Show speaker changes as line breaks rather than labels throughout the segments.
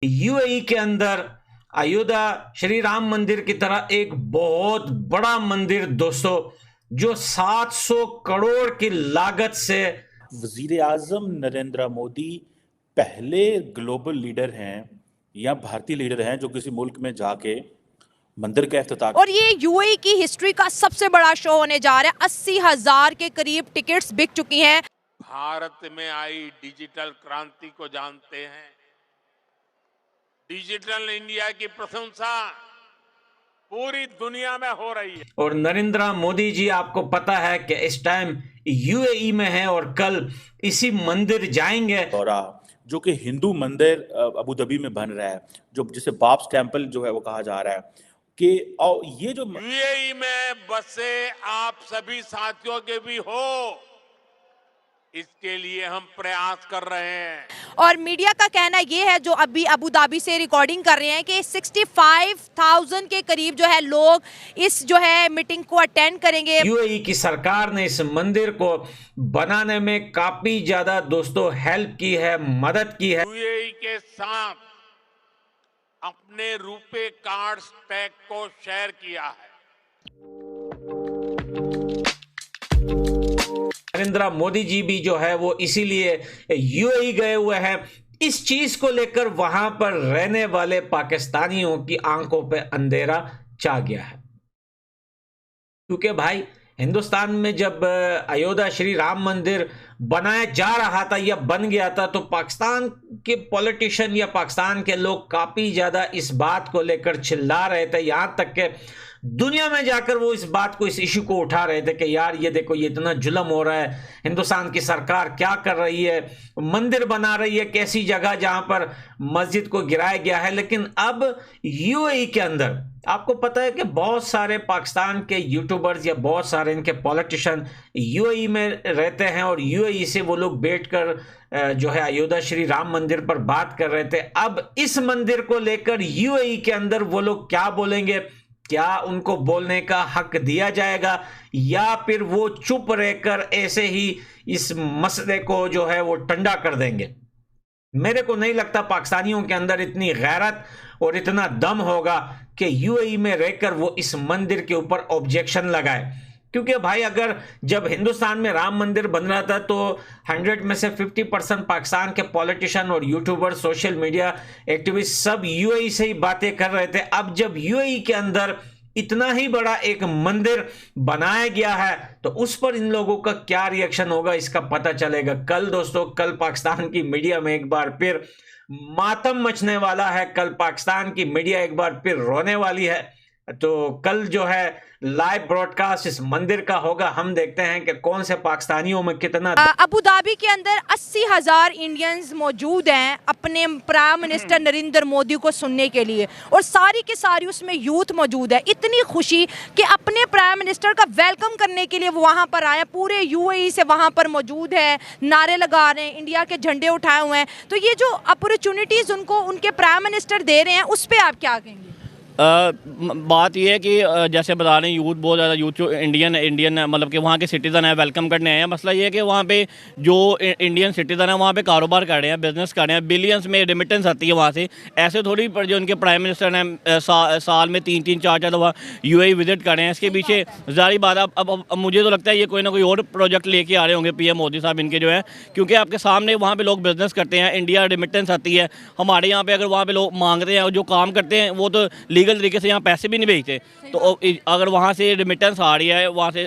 UAE के अंदर अयोध्या श्री राम मंदिर की तरह एक बहुत बड़ा मंदिर दोस्तों, जो 700 करोड़ की लागत से
वजीर आजम नरेंद्र मोदी पहले ग्लोबल लीडर हैं या भारतीय लीडर हैं जो किसी मुल्क में जाके मंदिर का इफ्तिताह।
और ये यूएई की हिस्ट्री का सबसे बड़ा शो होने जा रहा है। 80,000 के करीब टिकट्स बिक चुकी हैं।
भारत में आई डिजिटल क्रांति को जानते हैं। डिजिटल इंडिया की प्रशंसा पूरी दुनिया में हो रही है।
और नरेंद्र मोदी जी आपको पता है कि इस टाइम यूएई में है और कल इसी मंदिर जाएंगे।
और जो कि हिंदू मंदिर अबू धाबी में बन रहा है, जो जिसे बाब्स टेम्पल जो है वो कहा जा रहा है कि ये जो
यूएई में बसे आप सभी साथियों के भी हो, इसके लिए हम प्रयास कर रहे हैं।
और मीडिया का कहना ये है, जो अभी अबू धाबी से रिकॉर्डिंग कर रहे हैं, कि 65,000 के करीब जो है लोग इस जो है मीटिंग को अटेंड करेंगे।
यूएई की सरकार ने इस मंदिर को बनाने में काफी ज्यादा दोस्तों हेल्प की है, मदद की है।
यूएई के साथ अपने रुपे कार्ड स्टैक को शेयर किया है।
नरेंद्र मोदी जी भी जो है वो इसीलिए यूएई गए हुए हैं। इस चीज को लेकर वहां पर रहने वाले पाकिस्तानियों की आंखों पे अंधेरा छा गया है, क्योंकि भाई हिंदुस्तान में जब अयोध्या श्री राम मंदिर बनाया जा रहा था या बन गया था, तो पाकिस्तान के पॉलिटिशियन या पाकिस्तान के लोग काफी ज्यादा इस बात को लेकर चिल्ला रहे थे। यहां तक कि दुनिया में जाकर वो इस बात को, इस इशू को उठा रहे थे कि यार ये देखो, ये इतना जुल्म हो रहा है, हिंदुस्तान की सरकार क्या कर रही है, मंदिर बना रही है कैसी जगह जहां पर मस्जिद को गिराया गया है। लेकिन अब यूएई के अंदर आपको पता है कि बहुत सारे पाकिस्तान के यूट्यूबर्स या बहुत सारे इनके पॉलिटिशियन यूएई में रहते हैं और यूएई से वो लोग बैठकर जो है अयोध्या श्री राम मंदिर पर बात कर रहे थे। अब इस मंदिर को लेकर यूएई के अंदर वो लोग क्या बोलेंगे, क्या उनको बोलने का हक दिया जाएगा या फिर वो चुप रहकर ऐसे ही इस मसले को जो है वो ठंडा कर देंगे। मेरे को नहीं लगता पाकिस्तानियों के अंदर इतनी गैरत और इतना दम होगा कि यूएई में रहकर वो इस मंदिर के ऊपर ऑब्जेक्शन लगाए। क्योंकि भाई अगर जब हिंदुस्तान में राम मंदिर बन रहा था तो 100 में से 50% पाकिस्तान के पॉलिटिशियन और यूट्यूबर, सोशल मीडिया एक्टिविस्ट सब यूएई से ही बातें कर रहे थे। अब जब यूएई के अंदर इतना ही बड़ा एक मंदिर बनाया गया है तो उस पर इन लोगों का क्या रिएक्शन होगा इसका पता चलेगा कल दोस्तों। कल पाकिस्तान की मीडिया में एक बार फिर मातम मचने वाला है, कल पाकिस्तान की मीडिया एक बार फिर रोने वाली है। तो कल जो है लाइव ब्रॉडकास्ट इस मंदिर का होगा। हम देखते हैं कि कौन से पाकिस्तानियों में कितना।
अबू धाबी के अंदर 80,000 इंडियंस मौजूद हैं अपने प्राइम मिनिस्टर नरेंद्र मोदी को सुनने के लिए, और सारी की सारी उसमें यूथ मौजूद है। इतनी खुशी कि अपने प्राइम मिनिस्टर का वेलकम करने के लिए वो वहाँ पर आए, पूरे यूएई से वहाँ पर मौजूद है, नारे लगा रहे हैं, इंडिया के झंडे उठाए हुए हैं। तो ये जो अपॉर्चुनिटीज़ उनको उनके प्राइम मिनिस्टर दे रहे हैं, उस पर आप क्या कहेंगे?
बात यह है कि जैसे बता रहे हैं यूथ, बहुत ज़्यादा यूथ जो इंडियन मतलब कि वहाँ के सिटीज़न है वेलकम करने आए हैं। मसला ये है कि वहाँ पे जो इंडियन सिटीज़न है वहाँ पे कारोबार कर रहे हैं, बिजनेस कर रहे हैं, बिलियंस में रेमिटेंस आती है वहाँ से। ऐसे थोड़ी पर जो उनके प्राइम मिनिस्टर हैं साल में 3-3 4-4 दफ़ा यूएई विजिट कर रहे हैं। इसके पीछे ज़ाहिर बात है अब मुझे तो लगता है ये कोई ना कोई और प्रोजेक्ट लेके आ रहे होंगे पीएम मोदी साहब इनके जो है, क्योंकि आपके सामने वहाँ पर लोग बिजनेस करते हैं, इंडिया रेमिटेंस आती है। हमारे यहाँ पर अगर वहाँ पर लोग मांगते हैं और जो काम करते हैं वो तो लीगल तरीके से यहाँ पैसे भी नहीं भेजते। तो अगर वहाँ से रेमिटेंस आ रही है वहाँ से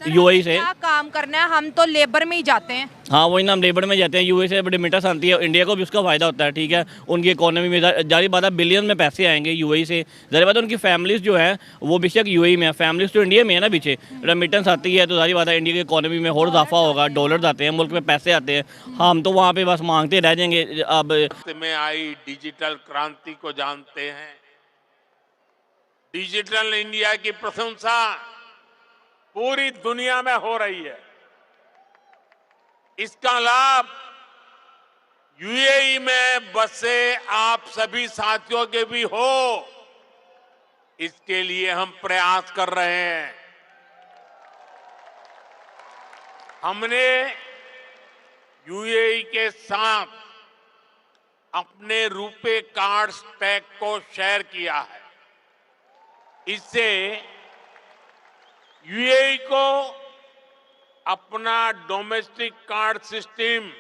यूएई से,
क्या काम करना है, हम तो लेबर में ही जाते हैं।
हाँ वही ना, हम लेबर में जाते हैं। यूएई से रेमिटेंस आती है, इंडिया को भी उसका फायदा होता है। ठीक है, उनकी इकोनॉमी में जारी बात है बिलियन में पैसे आएंगे यूएई से। जारी बात है उनकी फैमिलीज जो है वो बेशक यूएई में है, फैमिलीज तो इंडिया में है ना। पीछे रेमिटेंस आती है तो जारी बात है इंडिया की इकोनॉमी में और इजाफा होगा, डॉलर्स आते हैं, मुल्क में पैसे आते हैं। हम तो वहाँ पर बस मांगते रह जाएंगे। अब
में आई डिजिटल क्रांति को जानते हैं। डिजिटल इंडिया की प्रशंसा पूरी दुनिया में हो रही है। इसका लाभ यूएई में बसे आप सभी साथियों के भी हो, इसके लिए हम प्रयास कर रहे हैं। हमने यूएई के साथ अपने रुपे कार्ड स्टैक को शेयर किया है। इससे यूएई को अपना डोमेस्टिक कार्ड सिस्टम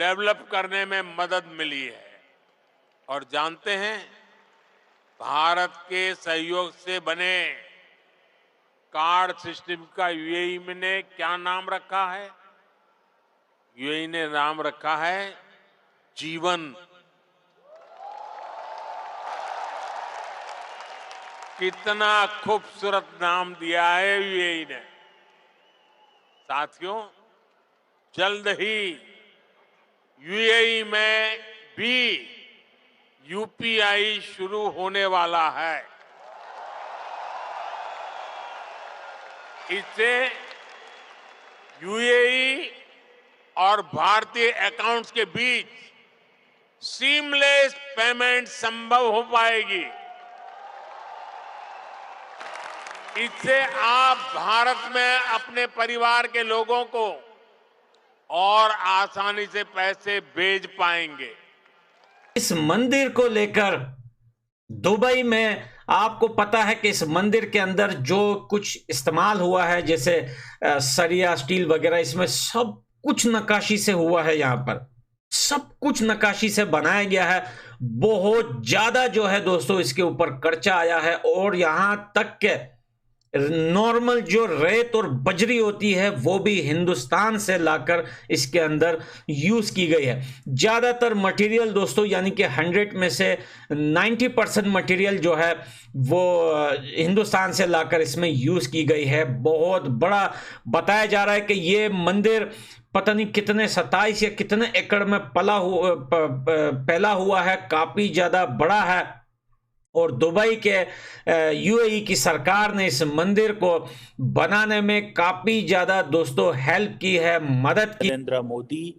डेवलप करने में मदद मिली है। और जानते हैं, भारत के सहयोग से बने कार्ड सिस्टम का यूएई ने क्या नाम रखा है? यूएई ने नाम रखा है जीवन। कितना खूबसूरत नाम दिया है यूएई ने। साथियों, जल्द ही यूएई में भी यूपीआई शुरू होने वाला है। इससे यूएई और भारतीय अकाउंट्स के बीच सीमलेस पेमेंट संभव हो पाएगी। इससे आप भारत में अपने परिवार के लोगों को और आसानी से पैसे भेज पाएंगे।
इस मंदिर को लेकर दुबई में आपको पता है कि इस मंदिर के अंदर जो कुछ इस्तेमाल हुआ है, जैसे सरिया, स्टील वगैरह, इसमें सब कुछ नक्काशी से हुआ है। यहां पर सब कुछ नक्काशी से बनाया गया है। बहुत ज्यादा जो है दोस्तों इसके ऊपर खर्चा आया है। और यहां तक के नॉर्मल जो रेत और बजरी होती है वो भी हिंदुस्तान से लाकर इसके अंदर यूज की गई है। ज्यादातर मटेरियल दोस्तों, यानी कि 100 में से 90% मटेरियल जो है वो हिंदुस्तान से लाकर इसमें यूज की गई है। बहुत बड़ा बताया जा रहा है कि ये मंदिर पता नहीं कितने 27 या कितने एकड़ में फैला हुआ है, काफी ज्यादा बड़ा है। और दुबई के यूएई की सरकार ने इस मंदिर को बनाने में काफी ज्यादा दोस्तों हेल्प की है, मदद की।
नरेंद्र मोदी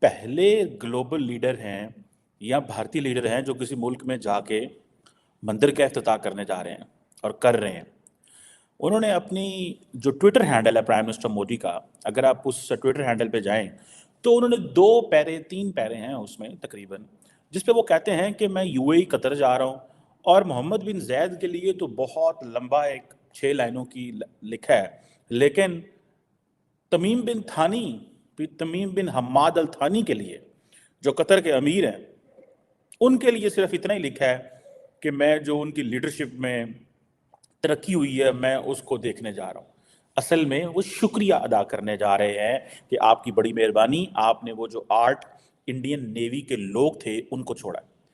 पहले ग्लोबल लीडर हैं या भारतीय लीडर हैं जो किसी मुल्क में जाके मंदिर का इफ्तिताह करने जा रहे हैं और कर रहे हैं। उन्होंने अपनी जो ट्विटर हैंडल है प्राइम मिनिस्टर मोदी का, अगर आप उस ट्विटर हैंडल पे जाएं तो उन्होंने 3 पैरे हैं उसमें तकरीबन, जिसपे वो कहते हैं कि मैं यूएई कतर जा रहा हूँ। और मोहम्मद बिन जैद के लिए तो बहुत लंबा एक 6 लाइनों की लिखा है, लेकिन तमीम बिन हम्माद अल थानी के लिए, जो कतर के अमीर हैं, उनके लिए सिर्फ इतना ही लिखा है कि मैं जो उनकी लीडरशिप में तरक्की हुई है मैं उसको देखने जा रहा हूँ। असल में वो शुक्रिया अदा करने जा रहे हैं कि आपकी बड़ी मेहरबानी, आपने वो जो 8 इंडियन नेवी के लोग थे उनको छोड़ा।